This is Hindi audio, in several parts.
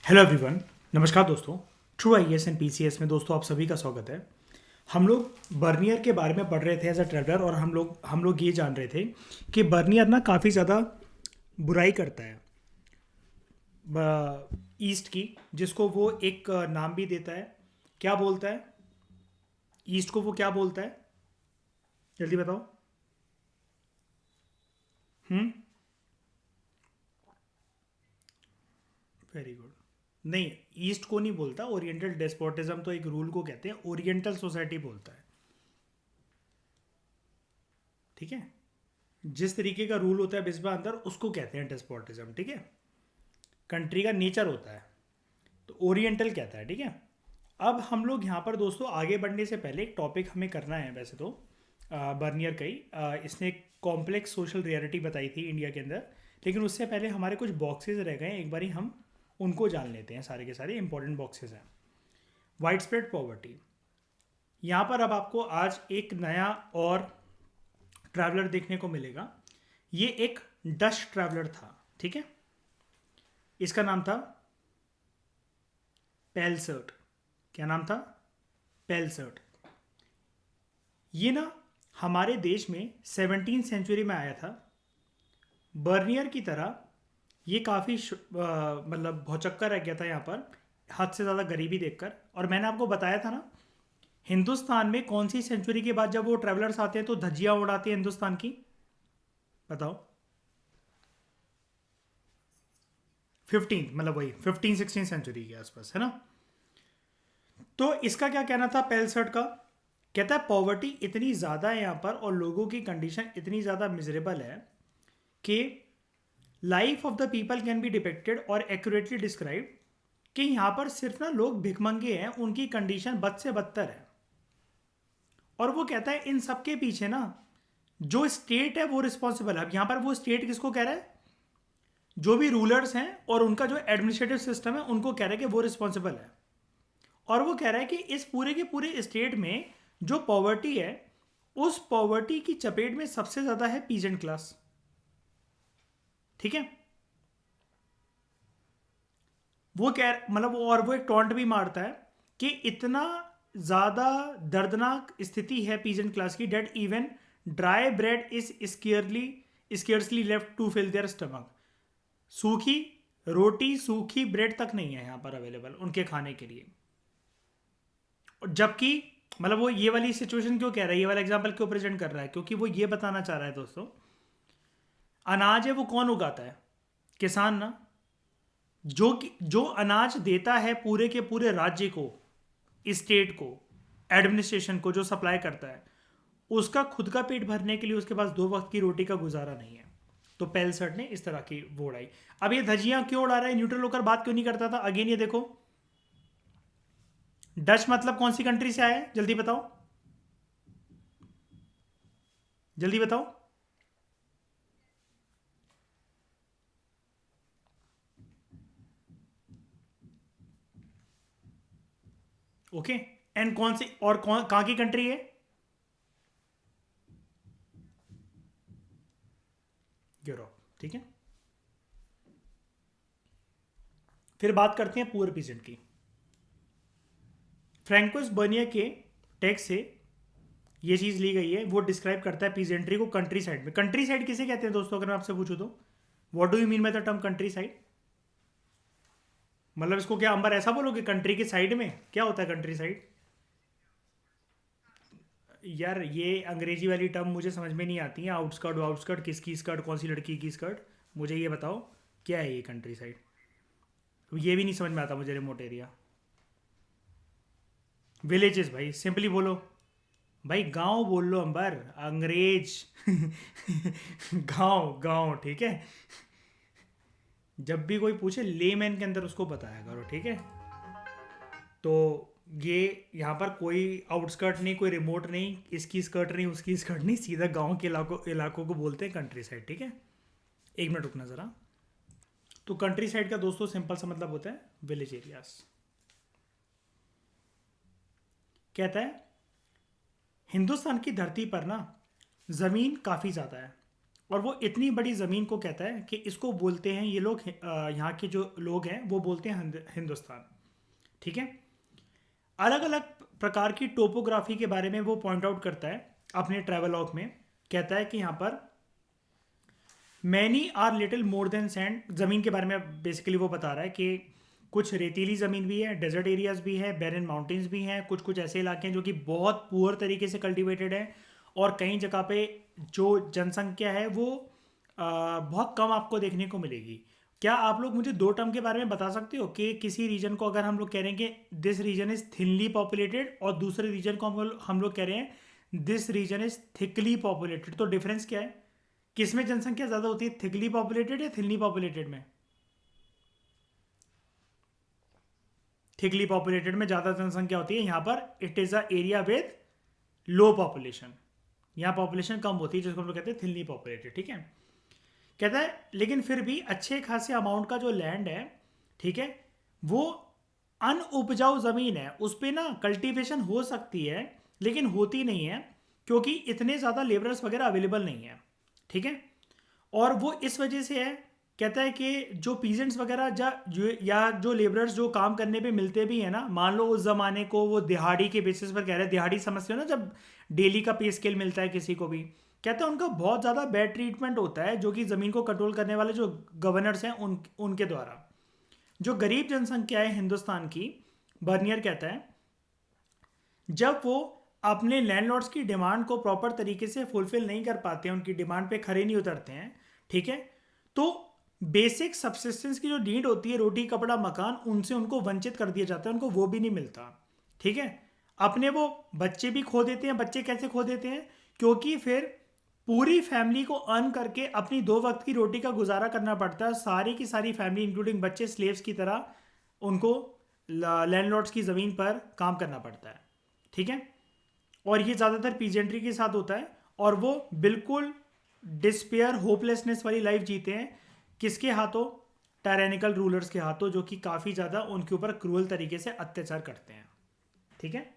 Hello everyone. नमस्कार दोस्तों। ट्रू आईएएस एंड पीसीएस में दोस्तों आप सभी का स्वागत है। हम लोग बर्नियर के बारे में पढ़ रहे थे एज अ ट्रैवलर, और हम लोग ये जान रहे थे कि बर्नियर ना काफ़ी ज़्यादा बुराई करता है ईस्ट की, जिसको वो एक नाम भी देता है। क्या बोलता है ईस्ट को? वो क्या बोलता है? जल्दी बताओ। हम्म। Very good. नहीं, ईस्ट को नहीं बोलता। ओरिएंटल डेस्पोटिज्म तो एक रूल को कहते हैं, ओरिएंटल सोसाइटी बोलता है। ठीक है। जिस तरीके का रूल होता है बिस्बा अंदर, उसको कहते हैं डेस्पोटिज्म। ठीक है। कंट्री का नेचर होता है, तो ओरिएंटल कहता है। ठीक है। अब हम लोग यहाँ पर दोस्तों आगे बढ़ने से पहले एक टॉपिक हमें करना है। वैसे तो बर्नियर का ही इसने एक कॉम्प्लेक्स सोशल रियलिटी बताई थी इंडिया के अंदर, लेकिन उससे पहले हमारे कुछ बॉक्सेस रह गए हैं। एक बारी हम उनको जान लेते हैं। सारे के सारे इंपॉर्टेंट बॉक्सेस हैं। Wide spread poverty. यहाँ पर अब आपको आज एक नया और ट्रैवलर देखने को मिलेगा। ये एक डच ट्रैवलर था। ठीक है। इसका नाम था पेलसर्ट। क्या नाम था? पेलसर्ट। ये ना हमारे देश में 17वीं सेंचुरी में आया था। बर्नियर की तरह ये काफ़ी मतलब भौचक्का रह गया था यहाँ पर, हद से ज़्यादा गरीबी देखकर। और मैंने आपको बताया था ना, हिंदुस्तान में कौन सी सेंचुरी के बाद जब वो ट्रैवलर्स आते हैं तो धज्जियाँ उड़ाते हैं हिंदुस्तान की? बताओ। 15, मतलब वही 15-16 सेंचुरी के आसपास, है ना? तो इसका क्या कहना था पेलसर्ट का? कहता है पॉवर्टी इतनी ज़्यादा है यहाँ पर, और लोगों की कंडीशन इतनी ज़्यादा मिजरेबल है कि life of the people can be depicted और एक्यूरेटली डिस्क्राइब, कि यहाँ पर सिर्फ ना लोग भिखमंगे हैं, उनकी कंडीशन बद से बदतर है। और वो कहता है इन सब के पीछे ना जो स्टेट है वो रिस्पॉन्सिबल है। अब यहाँ पर वो स्टेट किसको कह रहा है? जो भी रूलर्स हैं और उनका जो एडमिनिस्ट्रेटिव सिस्टम है, उनको कह रहा है कि वो रिस्पॉन्सिबल है। और वो कह रहा है कि इस पूरे के पूरे स्टेट में जो पॉवर्टी है, उस पॉवर्टी की चपेट में सबसे ज़्यादा है पीजेंट क्लास। ठीक है। वो कह मतलब और वो एक टॉन्ट भी मारता है कि इतना ज़्यादा दर्दनाक स्थिति है पीजेंट क्लास की, that even dry bread is scarcely left to fill their stomach. सूखी रोटी, सूखी ब्रेड तक नहीं है यहाँ पर अवेलेबल उनके खाने के लिए। और जबकि मतलब वो ये वाली सिचुएशन क्यों कह रहा है, ये वाला एग्जांपल क्यों प्रेजेंट कर रहा है? क्योंकि वो ये बताना चाह रहा है दोस्तों, अनाज है वो कौन उगाता है? किसान ना। जो अनाज देता है पूरे के पूरे राज्य को, स्टेट को, एडमिनिस्ट्रेशन को, जो सप्लाई करता है, उसका खुद का पेट भरने के लिए उसके पास 2 वक्त की रोटी का गुजारा नहीं है। तो पेलसर्ट ने इस तरह की वो उड़ाई। अब ये धजियां क्यों उड़ा रहा है, न्यूट्रल होकर बात क्यों नहीं करता था? अगेन ये देखो, डच मतलब कौन सी कंट्री से आया है? जल्दी बताओ, जल्दी बताओ। ओके। एंड कौन सी और कौन कहां की कंट्री है? यूरोप। ठीक है। फिर बात करते हैं पुअर पीजेंट की। फ्रैंकोस बर्नियर के टेक्स्ट से ये चीज़ ली गई है। वो डिस्क्राइब करता है पीजेंट्री को कंट्री साइड में। कंट्री साइड किसे कहते हैं दोस्तों, अगर मैं आपसे पूछूं तो? What do you mean by the term country side? मतलब इसको क्या अंबर ऐसा बोलोगे, कंट्री के साइड में क्या होता है कंट्री साइड? यार ये अंग्रेजी वाली टर्म मुझे समझ में नहीं आती है। आउटस्कर्ट आउटस्कर्ट, किसकी स्कर्ट, कौन सी लड़की की स्कर्ट? मुझे ये बताओ क्या है ये कंट्री साइड? ये भी नहीं समझ में आता मुझे। रिमोट एरिया, विलेजेस भाई, सिंपली बोलो। भाई गांव बोल लो अंबर, अंग्रेज। गांव गांव, ठीक है। जब भी कोई पूछे लेमैन के अंदर उसको बताया करो, ठीक है। तो ये यहाँ पर कोई आउटस्कर्ट नहीं, कोई रिमोट नहीं, इसकी स्कर्ट नहीं, उसकी स्कर्ट नहीं, सीधा गांव के इलाकों इलाकों को बोलते हैं कंट्री साइड। ठीक है। एक मिनट रुकना ज़रा। तो कंट्री साइड का दोस्तों सिंपल सा मतलब होता है विलेज एरियाज। कहता है हिंदुस्तान की धरती पर ना ज़मीन काफ़ी ज़्यादा है, और वो इतनी बड़ी ज़मीन को कहता है कि इसको बोलते हैं ये लोग, यहाँ के जो लोग हैं वो बोलते हैं हिंदुस्तान। ठीक है। अलग अलग प्रकार की टोपोग्राफी के बारे में वो पॉइंट आउट करता है अपने ट्रैवलॉग में। कहता है कि यहाँ पर many are little more than sand, ज़मीन के बारे में बेसिकली वो बता रहा है कि कुछ रेतीली ज़मीन भी है, डेजर्ट एरियाज भी है, बैरन माउंटेन्स भी हैं, कुछ कुछ ऐसे इलाके हैं जो कि बहुत पुअर तरीके से कल्टिवेटेड है, और कई जगह पे जो जनसंख्या है वो बहुत कम आपको देखने को मिलेगी। क्या आप लोग मुझे दो टर्म के बारे में बता सकते हो कि किसी रीजन को अगर हम लोग कह रहे हैं कि this region is thinly populated, और दूसरे रीजन को हम लोग कह रहे हैं this region is thickly populated, तो डिफरेंस क्या है? किस में जनसंख्या ज्यादा होती है, थिकली पॉपुलेटेड या थिनली पॉपुलेटेड में? थिकली पॉपुलेटेड में ज्यादा जनसंख्या होती है। यहाँ पर it is a area with low population, यहाँ पॉपुलेशन कम होती है जिसको हम लोग कहते हैं थिनली पॉपुलेटेड। ठीक है। कहता है लेकिन फिर भी अच्छे खासे अमाउंट का जो लैंड है, ठीक है, वो अनउपजाऊ ज़मीन है, उस पर ना कल्टीवेशन हो सकती है लेकिन होती नहीं है क्योंकि इतने ज़्यादा लेबरर्स वगैरह अवेलेबल नहीं है। ठीक है। और वो इस वजह से है, कहता है कि जो पीजेंट्स वगैरह या जो लेबरर्स जो काम करने पे मिलते भी हैं ना, मान लो उस ज़माने को वो दिहाड़ी के बेसिस पर कह रहे हैं, दिहाड़ी समझते हो ना, जब डेली का पे स्केल मिलता है किसी को भी, कहते हैं उनका बहुत ज़्यादा बैड ट्रीटमेंट होता है जो कि ज़मीन को कंट्रोल करने वाले जो गवर्नर्स हैं उनके द्वारा। जो गरीब जनसंख्या है हिंदुस्तान की, बर्नियर कहता है, जब वो अपने लैंडलॉर्ड्स की डिमांड को प्रॉपर तरीके से फुलफिल नहीं कर पाते हैं, उनकी डिमांड पे खरे नहीं उतरते हैं, ठीक है, तो बेसिक सब्सिस्टेंस की जो नीड होती है, रोटी कपड़ा मकान, उनसे उनको वंचित कर दिया जाता है, उनको वो भी नहीं मिलता। ठीक है। अपने वो बच्चे भी खो देते हैं। बच्चे कैसे खो देते हैं? क्योंकि फिर पूरी फैमिली को अर्न करके अपनी दो वक्त की रोटी का गुजारा करना पड़ता है। सारी की सारी फैमिली इंक्लूडिंग बच्चे स्लेव्स की तरह उनको लैंडलॉर्ड्स की ज़मीन पर काम करना पड़ता है। ठीक है। और ये ज़्यादातर पीजेंट्री के साथ होता है, और वो बिल्कुल डिस्पेयर होपलेसनेस वाली लाइफ जीते हैं। किसके हाथों? टायरेनिकल रूलर्स के हाथों, जो कि काफ़ी ज़्यादा उनके ऊपर क्रूअल तरीके से अत्याचार करते हैं। ठीक है।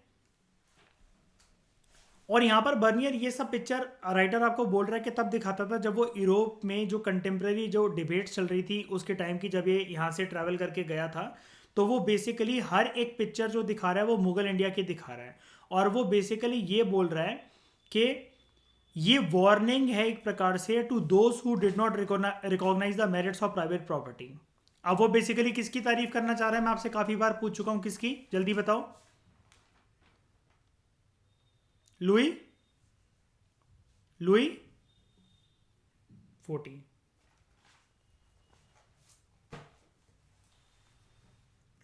और यहाँ पर बर्नियर ये सब पिक्चर राइटर आपको बोल रहा है कि तब दिखाता था जब वो यूरोप में जो कंटेम्प्रेरी जो डिबेट्स चल रही थी उसके टाइम की, जब ये यहाँ से ट्रैवल करके गया था, तो वो बेसिकली हर एक पिक्चर जो दिखा रहा है वो मुगल इंडिया की दिखा रहा है। और वो बेसिकली ये बोल रहा है कि ये वार्निंग है एक प्रकार से to those who did not recognise the merits of private property. अब वो बेसिकली किसकी तारीफ करना चाह रहा है? मैं आपसे काफी बार पूछ चुका हूं, किसकी? जल्दी बताओ। Louis, Louis 14,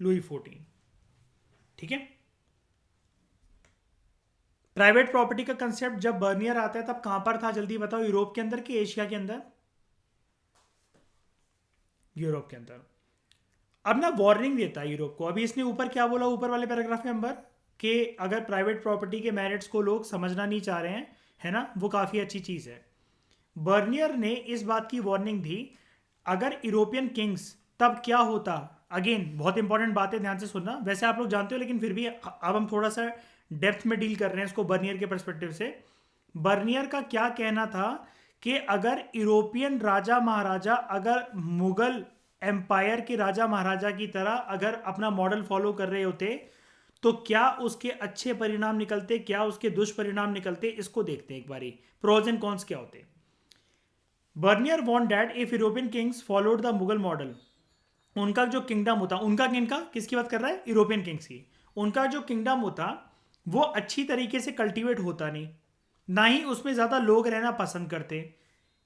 Louis 14। ठीक है। प्राइवेट प्रॉपर्टी का कंसेप्ट जब बर्नियर आता है तब कहां पर था? जल्दी बताओ। यूरोप के अंदर कि एशिया के अंदर? यूरोप के अंदर। अब ना वार्निंग देता है यूरोप को। अभी इसने ऊपर क्या बोला, ऊपर वाले पैराग्राफ में अंबर, कि अगर प्राइवेट प्रॉपर्टी के मेरिट्स को लोग समझना नहीं चाह रहे हैं, है ना, वो काफ़ी अच्छी चीज़ है। बर्नियर ने इस बात की वार्निंग दी, अगर यूरोपियन किंग्स, तब क्या होता? अगेन बहुत इंपॉर्टेंट बात है, ध्यान से सुनना। वैसे आप लोग जानते हो लेकिन फिर भी अब हम थोड़ा सा डेप्थ में डील कर रहे हैं इसको बर्नियर के परस्पेक्टिव से। बर्नियर का क्या कहना था कि अगर यूरोपियन राजा महाराजा अगर मुगल एम्पायर के राजा महाराजा की तरह अगर अपना मॉडल फॉलो कर रहे होते, तो क्या उसके अच्छे परिणाम निकलते, क्या उसके दुष्परिणाम निकलते? इसको देखते हैं एक बारी, प्रोज एंड कॉन्स क्या होते। Bernier warned that if European kings followed the Mughal model, उनका जो किंगडम होता, उनका किनका, किसकी बात कर रहा है? यूरोपियन किंग्स की। उनका जो किंगडम होता वो अच्छी तरीके से कल्टीवेट होता नहीं, ना ही उसमें ज़्यादा लोग रहना पसंद करते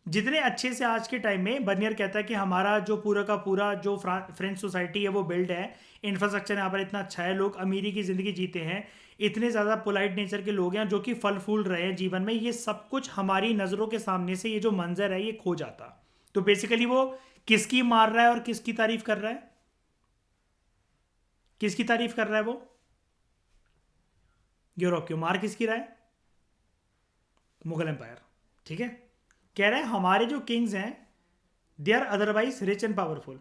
जितने अच्छे से आज के टाइम में। बर्नियर कहता है कि हमारा जो पूरा का पूरा जो फ्रेंच सोसाइटी है वो बिल्ड है, इंफ्रास्ट्रक्चर यहाँ पर इतना अच्छा है, लोग अमीरी की ज़िंदगी जीते हैं, इतने ज़्यादा पोलाइट नेचर के लोग हैं जो कि फल फूल रहे हैं जीवन में, ये सब कुछ हमारी नज़रों के सामने से ये जो मंजर है ये खो जाता। तो बेसिकली वो किसकी मार रहा है और किसकी तारीफ कर रहा है? किसकी तारीफ कर रहा है वो? यूरोप की। मार किसकी रहा है? मुगल एम्पायर। ठीक है। कह रहे हैं हमारे जो किंग्स हैं they are otherwise rich and powerful.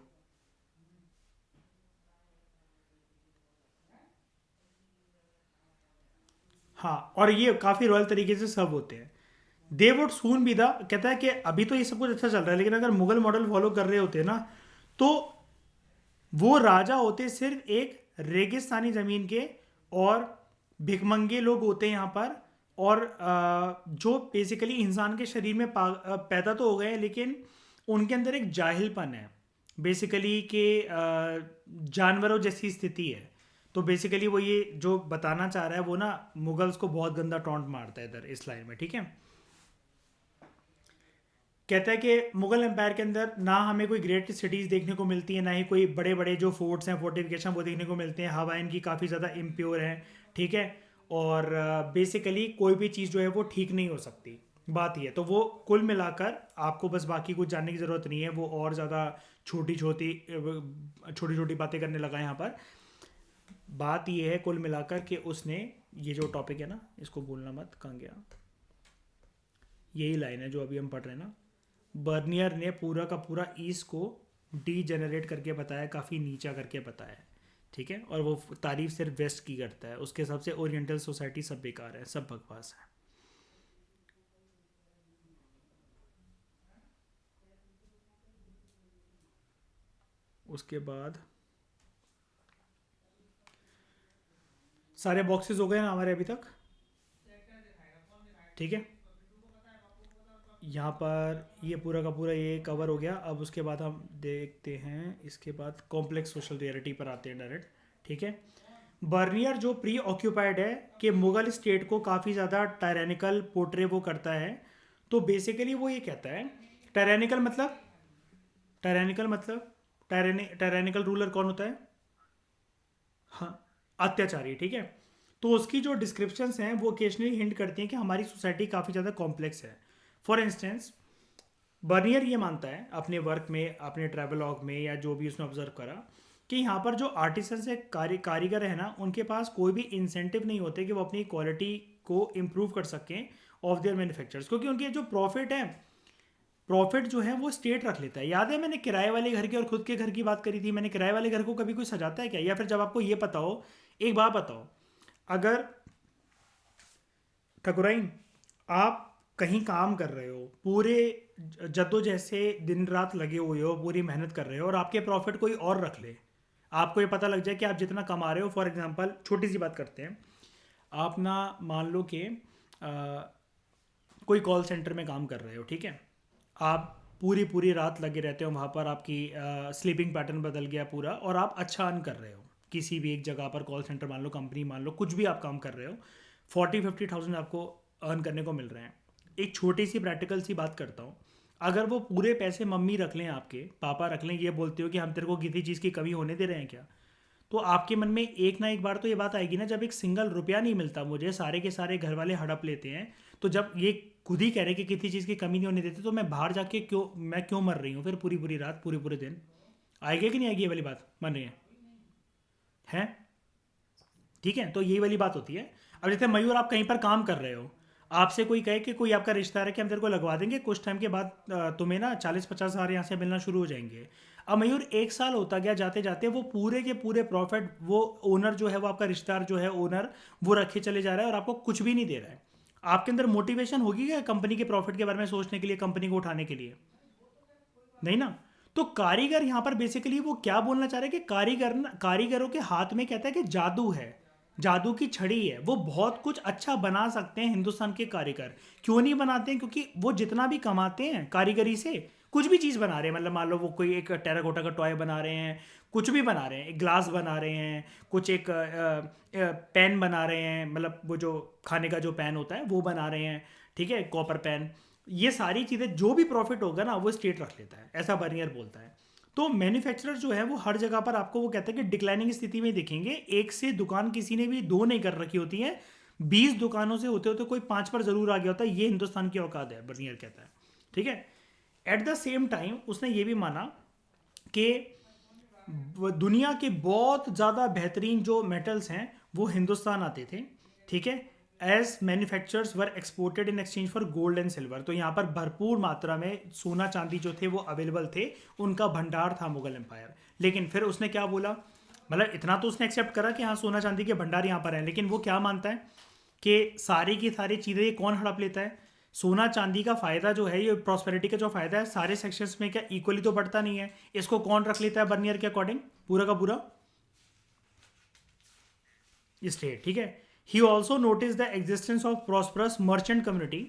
हाँ, और ये काफ़ी रॉयल तरीके से सर्व होते हैं। They would soon be the, कहता है कि अभी तो ये सब कुछ अच्छा चल रहा है, लेकिन अगर मुगल मॉडल फॉलो कर रहे होते ना, तो वो राजा होते सिर्फ एक रेगिस्तानी ज़मीन के, और भिखमंगे लोग होते हैं यहाँ पर, और जो बेसिकली इंसान के शरीर में पैदा तो हो गए हैं, लेकिन उनके अंदर एक जाहिलपन है बेसिकली कि जानवरों जैसी स्थिति है। तो बेसिकली वो ये जो बताना चाह रहा है वो ना, मुगल्स को बहुत गंदा टॉन्ट मारता है इधर इस लाइन में, ठीक है। कहता है कि मुगल एम्पायर के अंदर ना हमें कोई ग्रेट सिटीज़ देखने को मिलती है, ना ही कोई बड़े बड़े जो फोर्ट्स हैं, फोर्टिफिकेशन वो देखने को मिलते हैं। हवा इनकी काफ़ी ज़्यादा इम्प्योर है, ठीक है। और बेसिकली कोई भी चीज़ जो है वो ठीक नहीं हो सकती, बात ये है। तो वो कुल मिलाकर आपको बस बाकी कुछ जानने की ज़रूरत नहीं है, वो और ज़्यादा छोटी छोटी छोटी छोटी बातें करने लगा यहाँ पर। बात ये है कुल मिलाकर कि उसने ये जो टॉपिक है ना, इसको भूलना मत, कहाँ गया, यही लाइन है जो अभी हम पढ़ रहे हैं ना। बर्नियर ने पूरा का पूरा ईस्ट को डी जनरेट करके बताया, काफ़ी नीचा करके बताया, ठीक है। और वो तारीफ सिर्फ वेस्ट की करता है, उसके हिसाब से ओरिएंटल सोसाइटी सब बेकार है, सब बकवास है। उसके बाद सारे बॉक्सेस हो गए ना हमारे अभी तक, ठीक है। यहाँ पर ये पूरा का पूरा ये कवर हो गया। अब उसके बाद हम देखते हैं, इसके बाद कॉम्प्लेक्स सोशल रियलिटी पर आते हैं डायरेक्ट, ठीक है। बर्नियर जो प्री ऑक्यूपाइड है कि मुगल स्टेट को काफ़ी ज़्यादा टायरेनिकल पोर्ट्रे वो करता है। तो बेसिकली वो ये कहता है, टायरेनिकल मतलब, टायरेनिकल मतलब टायरेनिकल रूलर कौन होता है? हाँ, अत्याचारी, ठीक है। तो उसकी जो डिस्क्रिप्शंस हैं वो ओकेजनली हिंट करती हैं कि हमारी सोसाइटी काफ़ी ज़्यादा कॉम्प्लेक्स है। फॉर इंस्टेंस, बर्नियर ये मानता है अपने वर्क में, अपने ट्रैवलॉग में, या जो भी उसने ऑब्जर्व करा, कि यहाँ पर जो आर्टिसन से कारीगर है ना, उनके पास कोई भी इंसेंटिव नहीं होते कि वो अपनी क्वालिटी को इम्प्रूव कर सकें ऑफ देयर मैन्युफैक्चर्स, क्योंकि उनके जो प्रॉफिट है, प्रॉफिट जो है वो स्टेट रख लेता है। याद है मैंने किराए वाले घर की और खुद के घर की बात करी थी, मैंने किराए वाले घर को कभी कोई सजाता है क्या? या फिर जब आपको ये पता हो, एक बात बताओ, अगर ठकुराइन आप कहीं काम कर रहे हो, पूरे जद्दो जैसे दिन रात लगे हुए हो, पूरी मेहनत कर रहे हो, और आपके प्रॉफिट कोई और रख ले, आपको ये पता लग जाए कि आप जितना कमा रहे हो, फॉर एग्जांपल छोटी सी बात करते हैं, आप ना मान लो कि कोई कॉल सेंटर में काम कर रहे हो, ठीक है। आप पूरी पूरी रात लगे रहते हो वहाँ पर, आपकी स्लीपिंग पैटर्न बदल गया पूरा, और आप अच्छा अर्न कर रहे हो किसी भी एक जगह पर, कॉल सेंटर मान लो, कंपनी मान लो, कुछ भी आप काम कर रहे हो, 40-50 थाउजेंड आपको अर्न करने को मिल रहे हैं। एक छोटी सी प्रैक्टिकल सी बात करता हूँ, अगर वो पूरे पैसे मम्मी रख लें, आपके पापा रख लें, ये बोलते हो कि हम तेरे को किसी चीज़ की कमी होने दे रहे हैं क्या, तो आपके मन में एक ना एक बार तो ये बात आएगी ना, जब एक सिंगल रुपया नहीं मिलता मुझे, सारे के सारे घर वाले हड़प लेते हैं, तो जब ये खुद ही कह रहे कि किसी चीज़ की कमी नहीं होने देते, तो मैं बाहर जाके क्यों मर रही हूँ फिर पूरी पूरी रात, पूरे पूरे दिन? आएगी कि नहीं आएगी ये वाली बात, मान रही है? ठीक है, तो यही वाली बात होती है। अब जैसे मयूर, आप कहीं पर काम कर रहे हो, आपसे कोई कहे कि कोई आपका रिश्तेदार है कि हम तेरे को लगवा देंगे, कुछ टाइम के बाद तुम्हें ना 40-50 हज़ार यहाँ से मिलना शुरू हो जाएंगे। अब मयूर, एक साल होता गया, जाते जाते वो पूरे के पूरे प्रॉफिट वो ओनर जो है, वो आपका रिश्तेदार जो है ओनर, वो रखे चले जा रहा है और आपको कुछ भी नहीं दे रहा है। आपके अंदर मोटिवेशन होगी क्या कंपनी के प्रॉफिट के बारे में सोचने के लिए, कंपनी को उठाने के लिए? नहीं ना। तो कारीगर यहाँ पर बेसिकली वो क्या बोलना चाह रहे हैं कि कारीगरों के हाथ में कहता है कि जादू है, जादू की छड़ी है, वो बहुत कुछ अच्छा बना सकते हैं हिंदुस्तान के कारीगर। क्यों नहीं बनाते हैं? क्योंकि वो जितना भी कमाते हैं कारीगरी से, कुछ भी चीज़ बना रहे हैं, मतलब मान लो वो कोई एक टेराकोटा का टॉय बना रहे हैं, कुछ भी बना रहे हैं, एक ग्लास बना रहे हैं, कुछ एक पेन बना रहे हैं, मतलब वो जो खाने का जो पेन होता है वो बना रहे हैं, ठीक है, कॉपर पेन। ये सारी चीज़ें जो भी प्रॉफिट होगा ना, वो स्टेट रख लेता है, ऐसा बर्नियर बोलता है। तो मैन्युफैक्चरर जो है वो हर जगह पर आपको वो कहता है कि डिक्लाइनिंग स्थिति में दिखेंगे। एक से दुकान किसी ने भी दो नहीं कर रखी होती है, 20 दुकानों से होते होते कोई 5 पर जरूर आ गया होता है, ये हिंदुस्तान की औकात है, बर्नियर कहता है, ठीक है। एट द सेम टाइम उसने ये भी माना कि दुनिया के बहुत ज़्यादा बेहतरीन जो मेटल्स हैं वो हिंदुस्तान आते थे, ठीक है, as manufacturers were exported in exchange for gold and silver. तो यहाँ पर भरपूर मात्रा में सोना चांदी जो थे वो अवेलेबल थे, उनका भंडार था मुगल एम्पायर। लेकिन फिर उसने क्या बोला, मतलब इतना तो उसने एक्सेप्ट करा कि हाँ सोना चांदी के भंडार यहाँ पर हैं, लेकिन वो क्या मानता है कि सारी की सारी चीज़ें कौन हड़प लेता है? सोना चांदी का फायदा जो है, ये प्रॉस्पेरिटी का जो फायदा है, सारे सेक्शंस में क्या इक्वली तो बढ़ता नहीं है। इसको कौन रख लेता है बर्नियर के अकॉर्डिंग? पूरा का पूरा स्टेट, ठीक है। He also notice the existence of prosperous merchant community,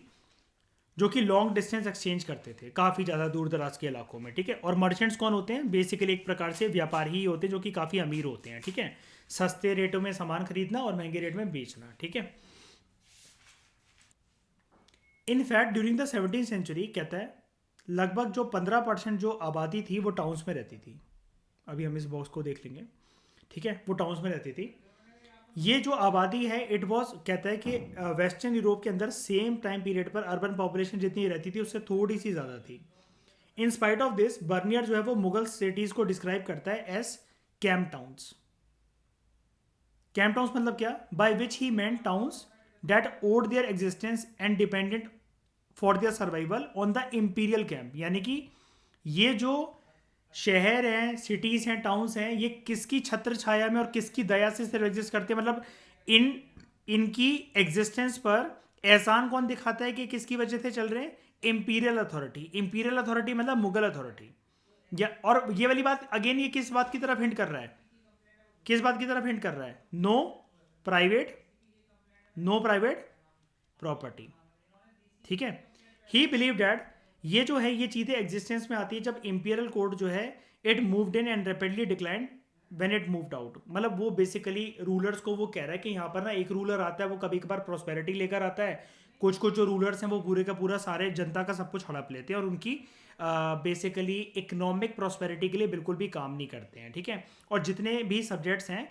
जो कि लॉन्ग डिस्टेंस एक्सचेंज करते थे काफ़ी ज़्यादा दूर दराज के इलाकों में, ठीक है। और मर्चेंट्स कौन होते हैं? बेसिकली एक प्रकार से व्यापारी ही होते हैं जो कि काफ़ी अमीर होते हैं, ठीक है। सस्ते रेटों में सामान खरीदना और महंगे रेट में बेचना, ठीक है। In fact during the 17th century, कहता है, लगभग जो 15% जो आबादी थी वो टाउन्स में रहती थी। अभी हम इस बॉक्स को देख लेंगे, ठीक है। वो टाउन्स में रहती थी। ये जो आबादी है, इट वॉज, कहता है कि वेस्टर्न यूरोप के अंदर सेम टाइम पीरियड पर अर्बन पॉपुलेशन जितनी रहती थी उससे थोड़ी सी ज़्यादा थी। In spite of this, Bernier जो है वो मुगल सिटीज़ को डिस्क्राइब करता है as camp towns. Camp towns मतलब क्या? By which he meant towns that owed their existence and dependent for their survival on the imperial camp. यानी कि ये जो शहर हैं, सिटीज़ हैं, टाउन्स हैं, ये किसकी छत्र छाया में और किसकी दया से सिर्फ एग्जिस्ट करते हैं? मतलब इन इनकी एग्जिस्टेंस पर एहसान कौन दिखाता है कि किसकी वजह से चल रहे हैं? Imperial authority. इम्पीरियल अथॉरिटी मतलब मुगल अथॉरिटी। या और ये वाली बात अगेन, ये किस बात की तरफ हिंट कर रहा है? किस बात की तरफ हिंट कर रहा है? प्राइवेट नो प्राइवेट प्रॉपर्टी, ठीक है। ही बिलीव डैट ये जो है, ये चीज़ें एग्जिस्टेंस में आती है जब इंपीरियल कोड जो है it moved in and rapidly decline when it moved out. मतलब वो बेसिकली रूलर्स को वो कह रहा है कि यहाँ पर ना एक रूलर आता है, वो कभी कभार प्रॉस्पेरिटी लेकर आता है। कुछ कुछ जो रूलर्स हैं वो पूरे का पूरा सारे जनता का सब कुछ हड़प लेते हैं और उनकी बेसिकली इकोनॉमिक प्रॉस्पेरिटी के लिए बिल्कुल भी काम नहीं करते हैं, ठीक है। और जितने भी सब्जेक्ट्स हैं,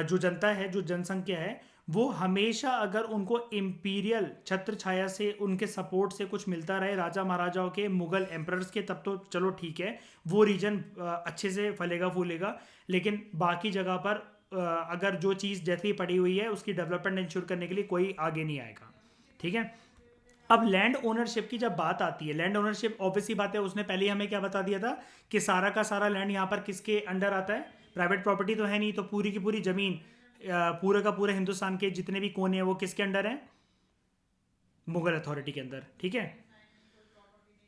जो जनता है, जो जनसंख्या है, वो हमेशा अगर उनको इम्पीरियल छत्र छाया से, उनके सपोर्ट से कुछ मिलता रहे, राजा महाराजाओं के, मुगल एम्परर्स के, तब तो चलो ठीक है, वो रीजन अच्छे से फलेगा फूलेगा। लेकिन बाकी जगह पर अगर जो चीज़ जैसे ही पड़ी हुई है उसकी डेवलपमेंट इंश्योर करने के लिए कोई आगे नहीं आएगा, ठीक है। अब लैंड ओनरशिप की जब बात आती है, लैंड ओनरशिप ऑब्वियसली बात है, उसने पहले ही हमें क्या बता दिया था कि सारा का सारा लैंड यहाँ पर किसके अंडर आता है? प्राइवेट प्रॉपर्टी तो है नहीं, तो पूरी की पूरी जमीन पूरे का पूरे हिंदुस्तान के जितने भी कोने हैं वो किसके अंडर हैं? मुगल अथॉरिटी के अंदर, ठीक है।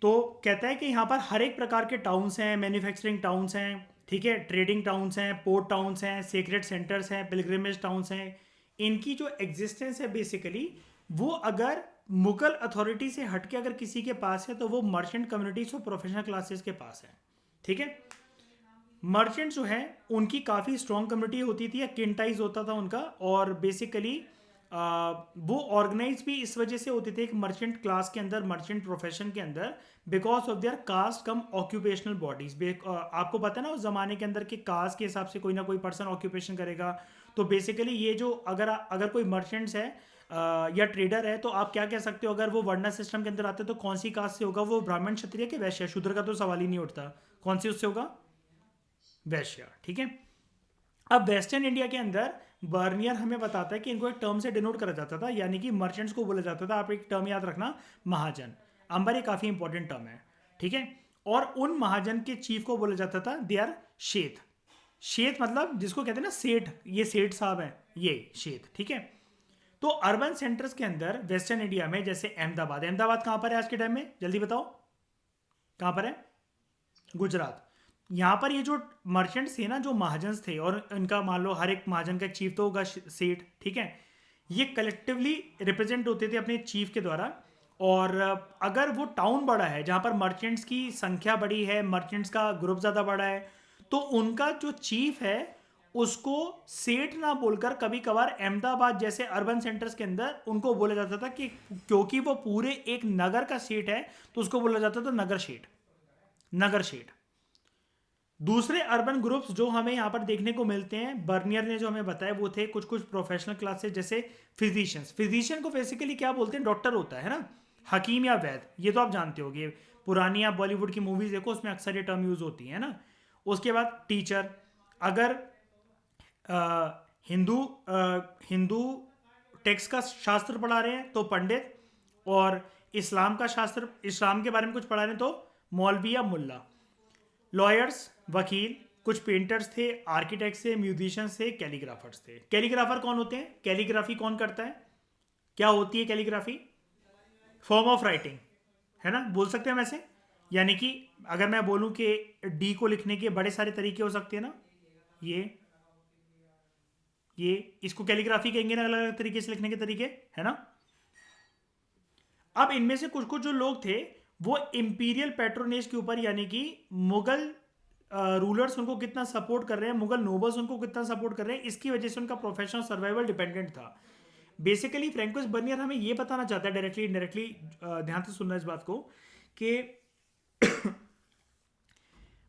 तो कहता है कि यहाँ पर हर एक प्रकार के टाउन्स हैं, मैन्युफैक्चरिंग टाउन्स हैं, ठीक है, ट्रेडिंग टाउन्स हैं, पोर्ट टाउन्स हैं, सेक्रेट सेंटर्स हैं, पिलग्रिमेज टाउन्स हैं। इनकी जो एग्जिस्टेंस है बेसिकली, वो अगर मुगल अथॉरिटी से हटके अगर किसी के पास है तो वो मर्चेंट कम्युनिटीज और प्रोफेशनल क्लासेस के पास है, ठीक है। मर्चेंट जो है उनकी काफ़ी स्ट्रॉन्ग कम्युनिटी होती थी, या किंटाइज होता था उनका, और बेसिकली वो ऑर्गेनाइज भी इस वजह से होते थे एक मर्चेंट क्लास के अंदर, मर्चेंट प्रोफेशन के अंदर, because of their caste come occupational bodies. आपको पता है ना उस जमाने के अंदर कि कास्ट के हिसाब से कोई ना कोई पर्सन ऑक्यूपेशन करेगा। तो बेसिकली ये जो अगर अगर कोई मर्चेंट्स है या ट्रेडर है, तो आप क्या कह सकते हो, अगर वो वर्णा सिस्टम के अंदर आते हैं तो कौन सी कास्ट से होगा? वो ब्राह्मण, क्षत्रिय के वैश्य? शूद्र का तो सवाल ही नहीं उठता। कौन सी उससे होगा? वैश्य, ठीक है। अब वेस्टर्न इंडिया के अंदर बर्नियर हमें बताता है कि इनको एक टर्म से डिनोट करा जाता था, यानी कि मर्चेंट्स को बोला जाता था, आप एक टर्म याद रखना, महाजन। अंबर ये काफ़ी इंपॉर्टेंट टर्म है, ठीक है। और उन महाजन के चीफ को बोला जाता था दे आर शेथ। शेथ मतलब जिसको कहते हैं ना सेठ, ये सेठ साहब हैं, ये शेथ, ठीक है। तो अर्बन सेंटर्स के अंदर वेस्टर्न इंडिया में, जैसे अहमदाबाद, अहमदाबाद कहाँ पर है आज के टाइम में? जल्दी बताओ, कहाँ पर है? गुजरात। यहाँ पर ये जो मर्चेंट्स थे ना, जो महाजन्स थे, और इनका मान लो हर एक महाजन का एक चीफ तो होगा, सेठ, ठीक है। ये कलेक्टिवली रिप्रेजेंट होते थे अपने चीफ के द्वारा। और अगर वो टाउन बड़ा है जहाँ पर मर्चेंट्स की संख्या बड़ी है, मर्चेंट्स का ग्रुप ज़्यादा बड़ा है, तो उनका जो चीफ है उसको सेठ ना बोलकर कभी कभार अहमदाबाद जैसे अर्बन सेंटर्स के अंदर उनको बोला जाता था कि क्योंकि वो पूरे एक नगर का सेठ है तो उसको बोला जाता था नगर शेठ, नगर शेठ। दूसरे अर्बन ग्रुप्स जो हमें यहाँ पर देखने को मिलते हैं, बर्नियर ने जो हमें बताया, वो थे कुछ कुछ प्रोफेशनल क्लासेस, जैसे फिजिशियंस। फिजिशियन को बेसिकली क्या बोलते हैं? डॉक्टर होता है ना, हकीम या वैद, ये तो आप जानते होगे। पुरानी आप बॉलीवुड की मूवीज देखो, उसमें अक्सर ये टर्म यूज होती है ना। उसके बाद टीचर, अगर हिंदू हिंदू टेक्स्ट का शास्त्र पढ़ा रहे हैं तो पंडित, और इस्लाम का शास्त्र, इस्लाम के बारे में कुछ पढ़ा रहे हैं तो मौलवी या मुल्ला। लॉयर्स, वकील, कुछ पेंटर्स थे, आर्किटेक्ट्स थे, म्यूजिशियंस थे, कैलीग्राफर्स थे। कैलीग्राफर कौन होते हैं? कैलीग्राफी कौन करता है? क्या होती है कैलीग्राफी? फॉर्म ऑफ राइटिंग, है ना, बोल सकते हैं हम ऐसे। यानी कि अगर मैं बोलूं कि डी को लिखने के बड़े सारे तरीके हो सकते हैं ना, ये ये इसको कैलीग्राफी कहेंगे ना, अलग अलग तरीके से लिखने के तरीके, है ना। अब इनमें से कुछ कुछ जो लोग थे वो इंपीरियल पैट्रोनेज के ऊपर, यानी कि मुगल रूलर्स उनको कितना सपोर्ट कर रहे हैं, मुगल नोबल्स उनको कितना सपोर्ट कर रहे हैं, इसकी वजह से उनका प्रोफेशनल सर्वाइवल डिपेंडेंट था। बेसिकली फ्रैंकोस बर्नियर हमें ये बताना चाहता है डायरेक्टली इनडायरेक्टली, ध्यान से सुनना इस बात को, कि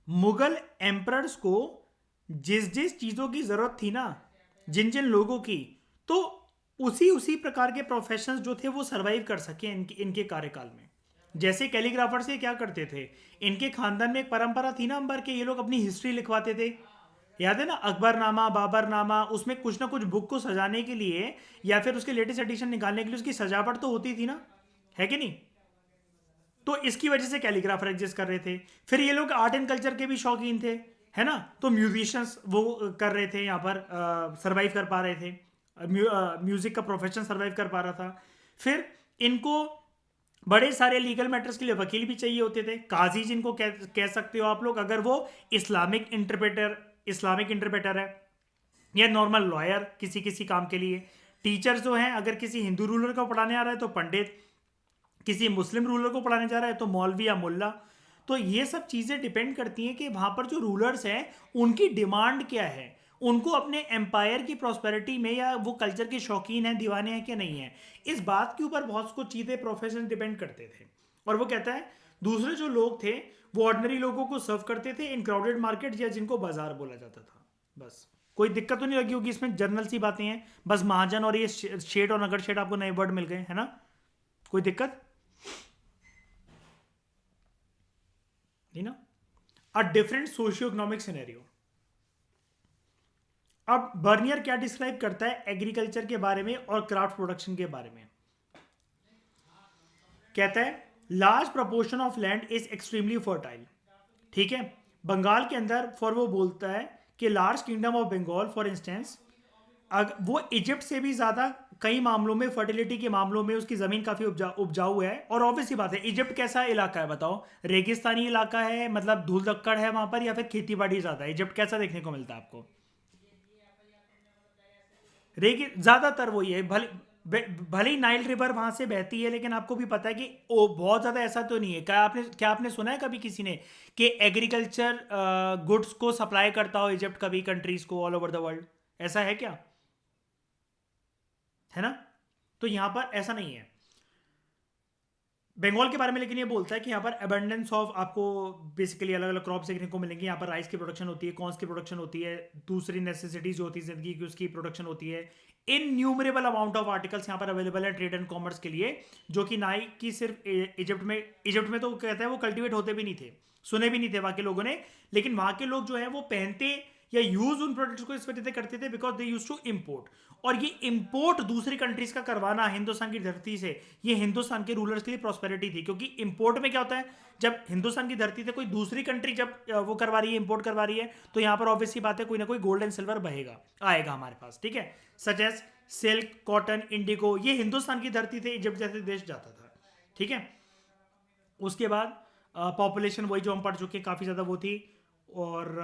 मुगल एम्परर्स को जिस जिस चीज़ों की ज़रूरत थी ना, जिन जिन लोगों की, तो उसी उसी प्रकार के प्रोफेशंस जो थे वो सरवाइव कर सके इनके कार्यकाल में। जैसे कैलीग्राफर से क्या करते थे, इनके खानदान में एक परंपरा थी ना अंबर के, ये लोग अपनी हिस्ट्री लिखवाते थे। याद है ना, अकबरनामा, बाबरनामा, उसमें कुछ ना कुछ बुक को सजाने के लिए या फिर उसके लेटेस्ट एडिशन निकालने के लिए उसकी सजावट तो होती थी ना, है कि नहीं। तो इसकी वजह से कैलीग्राफर एग्जिस्ट कर रहे थे। फिर ये लोग आर्ट एंड कल्चर के भी शौकीन थे, है ना, तो म्यूजिशियंस वो कर रहे थे यहाँ पर, सरवाइव कर पा रहे थे, म्यूजिक का प्रोफेशन सरवाइव कर पा रहा था। फिर इनको बड़े सारे लीगल मैटर्स के लिए वकील भी चाहिए होते थे, काजी जिनको कह सकते हो आप लोग, अगर वो इस्लामिक इंटरप्रेटर है, या नॉर्मल लॉयर किसी किसी काम के लिए। टीचर जो हैं, अगर किसी हिंदू रूलर को पढ़ाने आ रहा है तो पंडित, किसी मुस्लिम रूलर को पढ़ाने जा रहा है तो मौलवी या मुल्ला। तो ये सब चीज़ें डिपेंड करती हैं कि वहाँ पर जो रूलर्स हैं उनकी डिमांड क्या है, उनको अपने एम्पायर की प्रॉस्पेरिटी में, या वो कल्चर के शौकीन हैं, दीवाने हैं कि नहीं है, इस बात के ऊपर बहुत कुछ चीज़ें प्रोफेशन डिपेंड करते थे। और वो कहता है दूसरे जो लोग थे वो ऑर्डिनरी लोगों को सर्व करते थे इन क्राउडेड मार्केट, या जिनको बाजार बोला जाता था। बस कोई दिक्कत तो नहीं लगी होगी इसमें, जर्नल सी बातें हैं, बस महाजन और ये शेड और नगर शेड आपको नए वर्ड मिल गए, है ना, कोई दिक्कत नहीं ना। A different socio economic scenario. अब बर्नियर क्या डिस्क्राइब करता है एग्रीकल्चर के बारे में और क्राफ्ट प्रोडक्शन के बारे में। कहता है large proportion of land is extremely fertile. ठीक है, बंगाल के अंदर फॉर वो बोलता है कि large kingdom of Bengal for instance, वो इजिप्ट से भी ज्यादा कई मामलों में, फर्टिलिटी के मामलों में उसकी जमीन काफी उपजाऊ है। और ऑब्वियस ही बात है, इजिप्ट कैसा इलाका है बताओ, रेगिस्तानी इलाका है, मतलब धूल धक्कड़ है वहां पर, या फिर खेती बाड़ी ज्यादा है, इजिप्ट कैसा देखने को मिलता है आपको। ज्यादातर वही है, भले ही नाइल रिवर वहां से बहती है, लेकिन आपको भी पता है कि वो बहुत ज्यादा ऐसा तो नहीं है। क्या आपने सुना है कभी किसी ने कि एग्रीकल्चर गुड्स को सप्लाई करता हो इजिप्ट कभी कंट्रीज को ऑल ओवर द वर्ल्ड, ऐसा है क्या, है ना। तो यहां पर ऐसा नहीं है बंगाल के बारे में, लेकिन ये बोलता है कि यहाँ पर अबंडेंस ऑफ आपको बेसिकली अलग अलग क्रॉप देखने को मिलेंगे। यहाँ पर राइस की प्रोडक्शन होती है, कॉर्न्स की प्रोडक्शन होती है, दूसरी नेसेसिटीज जो होती है जिंदगी की उसकी प्रोडक्शन होती है। इनन्यूमरेबल अमाउंट ऑफ आर्टिकल्स यहाँ पर अवेलेबल है ट्रेड एंड कॉमर्स के लिए, जो कि ना ही कि सिर्फ इजिप्ट में तो कहता है वो कल्टीवेट होते भी नहीं थे, सुने भी नहीं थे वहाँ के लोगों ने। लेकिन वहाँ के लोग जो है वो पहनते या यूज उन प्रोडक्ट्स को इस वजह से करते थे because they use to import. और ये इंपोर्ट दूसरी कंट्रीज का करवाना हिंदुस्तान की धरती से, ये हिंदुस्तान के रूलर्स के लिए प्रॉस्पेरिटी थी। क्योंकि इंपोर्ट में क्या होता है, जब हिंदुस्तान की धरती से कोई दूसरी कंट्री जब वो करवा रही है, इंपोर्ट करवा रही है, तो यहां पर ऑब्वियसली बात है कोई ना कोई गोल्ड एंड सिल्वर बहेगा, आएगा हमारे पास, ठीक है। Such as silk, cotton, indigo, ये हिंदुस्तान की धरती से इजिप्ट जैसे देश जाता था, ठीक है। उसके बाद पॉपुलेशन वही जो हम पढ़ चुके, काफ़ी ज़्यादा वो थी। और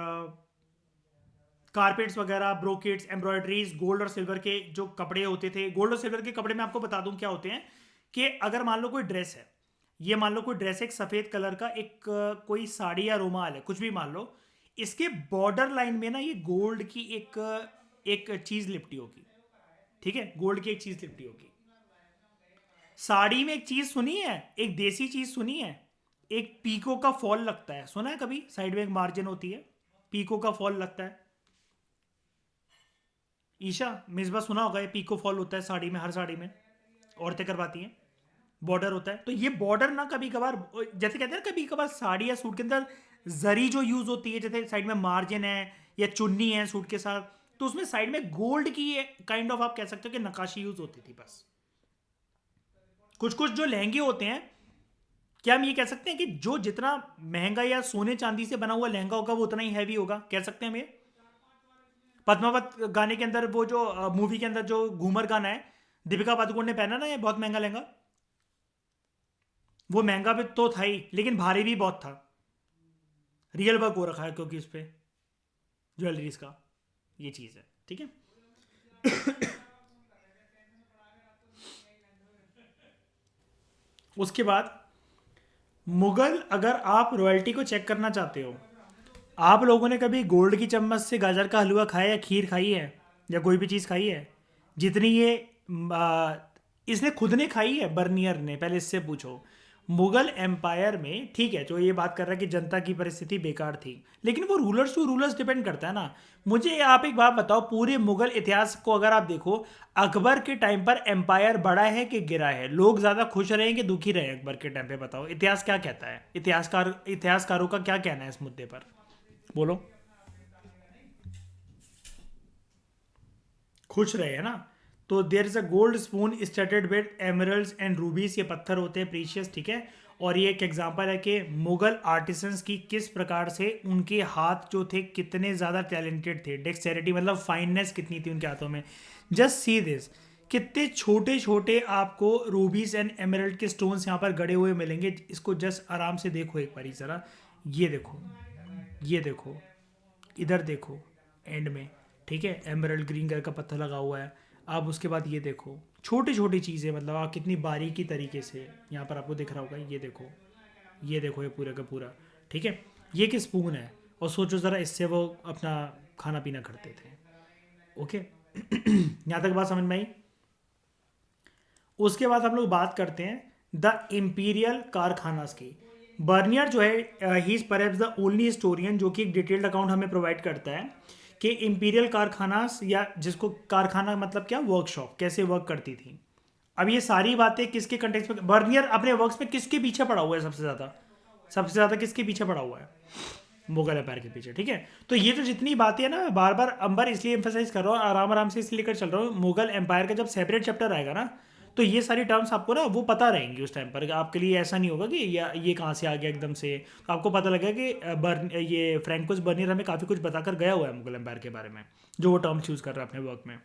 कारपेट्स वगैरह, ब्रोकेट्स, एम्ब्रॉयडरीज, गोल्ड और सिल्वर के जो कपड़े होते थे, गोल्ड और सिल्वर के कपड़े मैं आपको बता दूं क्या होते हैं, कि अगर मान लो कोई ड्रेस है, ये मान लो कोई ड्रेस है एक सफ़ेद कलर का, एक कोई साड़ी या रुमाल है, कुछ भी मान लो, इसके बॉर्डर लाइन में ना ये गोल्ड की एक चीज़ लिपटी होगी, ठीक है, गोल्ड की एक चीज़ लिपटी होगी। साड़ी में एक चीज़ सुनी है, एक देसी चीज़ सुनी है, एक पीको का फॉल लगता है, सुना है कभी, साइड में एक मार्जिन होती है, पीको का फॉल लगता है। ईशा मिसबा सुना होगा, ये पीको फॉल होता है साड़ी में, हर साड़ी में औरतें करवाती हैं, बॉर्डर होता है। तो ये बॉर्डर ना कभी कभार, जैसे कहते हैं ना, कभी कभार साड़ी या सूट के अंदर जरी जो यूज होती है, जैसे साइड में मार्जिन है या चुन्नी है सूट के साथ, तो उसमें साइड में गोल्ड की काइंड ऑफ आप कह सकते हो कि नकाशी यूज होती थी बस। कुछ कुछ जो लहंगे होते हैं, क्या हम ये कह सकते हैं कि जो जितना महंगा या सोने चांदी से बना हुआ लहंगा होगा वो उतना ही हैवी होगा, कह सकते हैं हम ये। पद्मावत गाने के अंदर वो जो मूवी के अंदर जो घूमर गाना है, दीपिका पादुकोण ने पहना ना, ये बहुत महंगा लहंगा, वो महंगा भी तो था ही, लेकिन भारी भी बहुत था। रियल वर्क हो रखा है क्योंकि उस पर ज्वेलरीज का, ये चीज़ है, ठीक है। उसके बाद मुगल, अगर आप रॉयल्टी को चेक करना चाहते हो, आप लोगों ने कभी गोल्ड की चम्मच से गाजर का हलवा खाया या खीर खाई है, या कोई भी चीज़ खाई है? जितनी ये आ, इसने खुद ने खाई है, बर्नियर ने, पहले इससे पूछो। मुगल एम्पायर में, ठीक है, जो ये बात कर रहा है कि जनता की परिस्थिति बेकार थी, लेकिन वो रूलर्स टू रूलर्स डिपेंड करता है ना। मुझे आप एक बात बताओ, पूरे मुगल इतिहास को अगर आप देखो, अकबर के टाइम पर एम्पायर बढ़ा है कि गिरा है? लोग ज़्यादा खुश रहे कि दुखी रहे अकबर के टाइम पे? बताओ, इतिहास क्या कहता है? इतिहासकारों का क्या कहना है इस मुद्दे पर? बोलो। खुश रहे, है ना। तो there is a gold spoon studded with emeralds and rubies, ये पत्थर होते हैं प्रीशियस, ठीक है। और ये एक एग्जांपल है कि मुगल आर्टिसंस की किस प्रकार से उनके हाथ जो थे कितने ज़्यादा टैलेंटेड थे, डेक्सटेरिटी मतलब फाइननेस कितनी थी उनके हाथों में। जस्ट सी दिस, कितने छोटे छोटे आपको रूबीज एंड एमरल्ड के स्टोन्स यहाँ पर गड़े हुए मिलेंगे। इसको जस्ट आराम से देखो एक बार ज़रा, ये देखो, ये देखो, इधर देखो, एंड में, ठीक है, एमरल्ड ग्रीन कलर का पत्थर लगा हुआ है। आप उसके बाद ये देखो, छोटी छोटी चीज़ें, मतलब आप कितनी बारीकी तरीके से यहाँ पर आपको दिख रहा होगा, ये देखो, ये देखो, ये पूरा का पूरा, ठीक है। ये कि स्पून है, और सोचो ज़रा, इससे वो अपना खाना पीना करते थे। ओके। यहाँ तक बात समझ में आई? उसके बाद हम लोग बात करते हैं द इम्पीरियल कारखानास की। बर्नियर जो है, he is perhaps the only historian जो कि एक डिटेल्ड अकाउंट हमें प्रोवाइड करता है कि इम्पीरियल कारखानास, या जिसको कारखाना मतलब क्या, वर्कशॉप, कैसे वर्क करती थी। अब ये सारी बातें किसके कंटेक्स्ट में, बर्नियर अपने वर्क्स में किसके पीछे पड़ा हुआ है सबसे ज़्यादा? सबसे ज़्यादा किसके पीछे पड़ा हुआ है? मुगल एम्पायर के पीछे, ठीक है। तो ये जो जितनी बातें हैं ना, मैं बार बार अंबर इसलिए एम्फेसाइज कर रहा हूँ, आराम आराम से इसलिए लेकर चल रहा हूँ। मुगल एम्पायर का जब सेपरेट चैप्टर आएगा ना, तो ये सारी टर्म्स आपको ना वो पता रहेंगी उस टाइम पर। आपके लिए ऐसा नहीं होगा कि ये कहाँ से आ गया एकदम से। तो आपको पता लगेगा कि ये फ्रैंकोस बर्नियर हमें काफ़ी कुछ बताकर गया हुआ है मुगल एम्पायर के बारे में, जो वो टर्म्स यूज़ कर रहा है अपने वर्क में।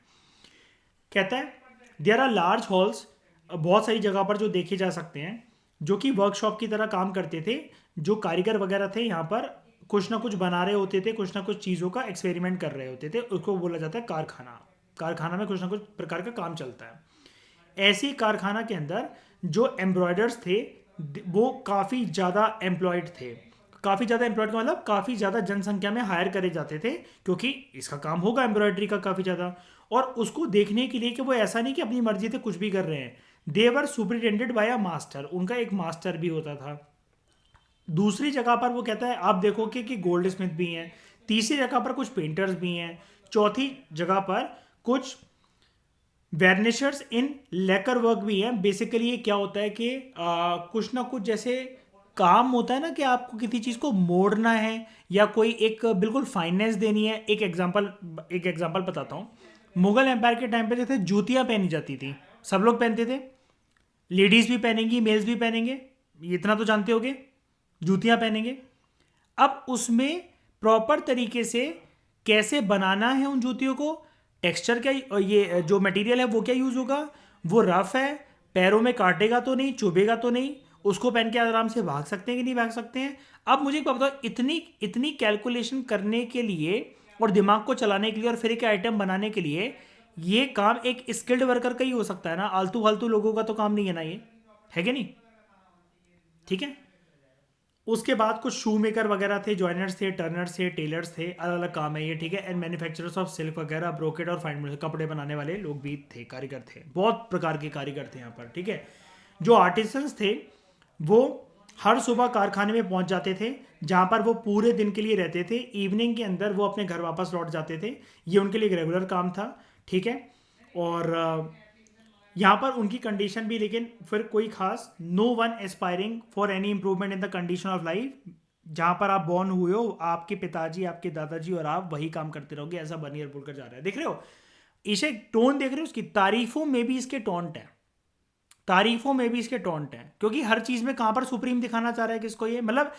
कहता है देयर आर लार्ज हॉल्स, बहुत सारी जगह पर जो देखे जा सकते हैं, जो कि वर्कशॉप की तरह काम करते थे। जो कारीगर वगैरह थे यहाँ पर कुछ ना कुछ बना रहे होते थे, कुछ ना कुछ चीज़ों का एक्सपेरिमेंट कर रहे होते थे, उसको बोला जाता है कारखाना। कारखाना में कुछ ना कुछ प्रकार का काम चलता है। ऐसी कारखाना के अंदर जो एम्ब्रॉयडर्स थे, वो काफ़ी ज़्यादा एम्प्लॉयड थे। काफ़ी ज़्यादा एम्प्लॉयड का मतलब काफ़ी ज़्यादा जनसंख्या में हायर करे जाते थे, क्योंकि इसका काम होगा एम्ब्रॉयडरी का काफ़ी ज़्यादा। और उसको देखने के लिए कि वो ऐसा नहीं कि अपनी मर्जी से कुछ भी कर रहे हैं, देवर सुपरिटेंडेड बाय अ मास्टर, उनका एक मास्टर भी होता था। दूसरी जगह पर वो कहता है आप देखोगे कि गोल्ड स्मिथ भी हैं। तीसरी जगह पर कुछ पेंटर्स भी हैं। चौथी जगह पर कुछ वेर्निशर्स इन लेकर वर्क भी है। बेसिकली ये क्या होता है कि कुछ ना कुछ जैसे काम होता है ना, कि आपको किसी चीज़ को मोड़ना है या कोई एक बिल्कुल फाइननेस देनी है। एक एग्जांपल बताता हूँ। मुगल एम्पायर के टाइम पे जैसे जूतियाँ पहनी जाती थी, सब लोग पहनते थे, लेडीज़ भी पहनेंगी, मेल्स भी पहनेंगे, ये इतना तो जानते होगे, जूतियाँ पहनेंगे। अब उसमें प्रॉपर तरीके से कैसे बनाना है उन जूतियों को, टेक्सचर क्या, और ये जो मटेरियल है वो क्या यूज़ होगा, वो रफ है, पैरों में काटेगा तो नहीं, चुभेगा तो नहीं, उसको पहन के आराम से भाग सकते हैं कि नहीं भाग सकते हैं। अब मुझे एक बात बताओ, इतनी इतनी कैलकुलेशन करने के लिए और दिमाग को चलाने के लिए और फिर एक आइटम बनाने के लिए, ये काम एक स्किल्ड वर्कर का ही हो सकता है ना, आलतू फालतू लोगों का तो काम नहीं है ना ये, है कि नहीं? ठीक है। उसके बाद कुछ शू मेकर वगैरह थे, जॉइनर्स थे, टर्नर्स थे, टेलर्स थे, अलग अलग काम है ये, ठीक है। एंड मैन्युफैक्चरर्स ऑफ सिल्क वगैरह, ब्रोकेट और फाइन कपड़े बनाने वाले लोग भी थे, कारीगर थे, बहुत प्रकार के कारीगर थे यहाँ पर, ठीक है। जो आर्टिसंस थे वो हर सुबह कारखाने में पहुंच जाते थे, जहाँ पर वो पूरे दिन के लिए रहते थे। इवनिंग के अंदर वो अपने घर वापस लौट जाते थे। ये उनके लिए एक रेगुलर काम था, ठीक है। और यहाँ पर उनकी कंडीशन भी, लेकिन फिर कोई खास, no one aspiring for any improvement in the condition of life. जहाँ पर आप बॉर्न हुए हो, आपके पिताजी, आपके दादाजी और आप वही काम करते रहोगे, ऐसा बर्नियर बोलकर जा रहा है। देख रहे हो इसे, टोन देख रहे हो उसकी? तारीफों में भी इसके टोंट है, तारीफों में भी इसके टोंट है, क्योंकि हर चीज में कहाँ पर सुप्रीम दिखाना चाह रहा है किसको ये, मतलब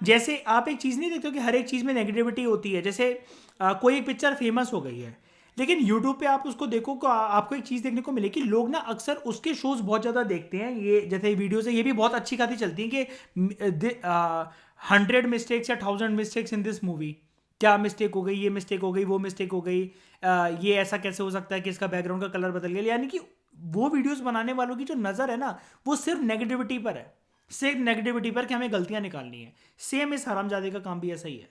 जैसे आप एक चीज़ नहीं देखते हो कि हर एक चीज़ में नेगेटिविटी होती है। जैसे कोई एक पिक्चर फेमस हो गई है, लेकिन यूट्यूब पे आप उसको देखो को आपको एक चीज़ देखने को मिलेगी, लोग ना अक्सर उसके शोज बहुत ज़्यादा देखते हैं। ये जैसे वीडियोस है, ये भी बहुत अच्छी खासी चलती हैं कि 100 मिस्टेक्स या 1000 मिस्टेक्स इन दिस मूवी। क्या मिस्टेक हो गई, ये मिस्टेक हो गई, वो मिस्टेक हो गई, ये ऐसा कैसे हो सकता है कि इसका बैकग्राउंड का कलर बदल गया। यानी कि वो वीडियोस बनाने वालों की जो नज़र है ना, वो सिर्फ नेगेटिविटी पर है, सिर्फ नेगेटिविटी पर कि हमें गलतियां निकालनी है। सेम इस हरामजादे का काम भी ऐसा ही है।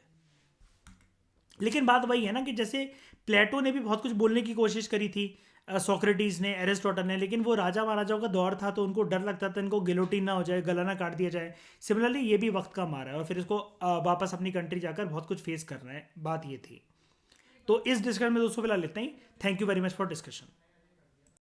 लेकिन बात वही है ना कि जैसे प्लेटो ने भी बहुत कुछ बोलने की कोशिश करी थी, सोक्रेटिस ने, एरिस्टोटल ने, लेकिन वो राजा महाराजाओं का दौर था तो उनको डर लगता था इनको गिलोटिन ना हो जाए, गला ना काट दिया जाए। सिमिलरली ये भी वक्त का मारा है और फिर इसको वापस अपनी कंट्री जाकर बहुत कुछ फेस करना है। बात ये थी। तो इस डिस्कशन में दोस्तों फिलहाल इतना ही। Thank you very much for discussion.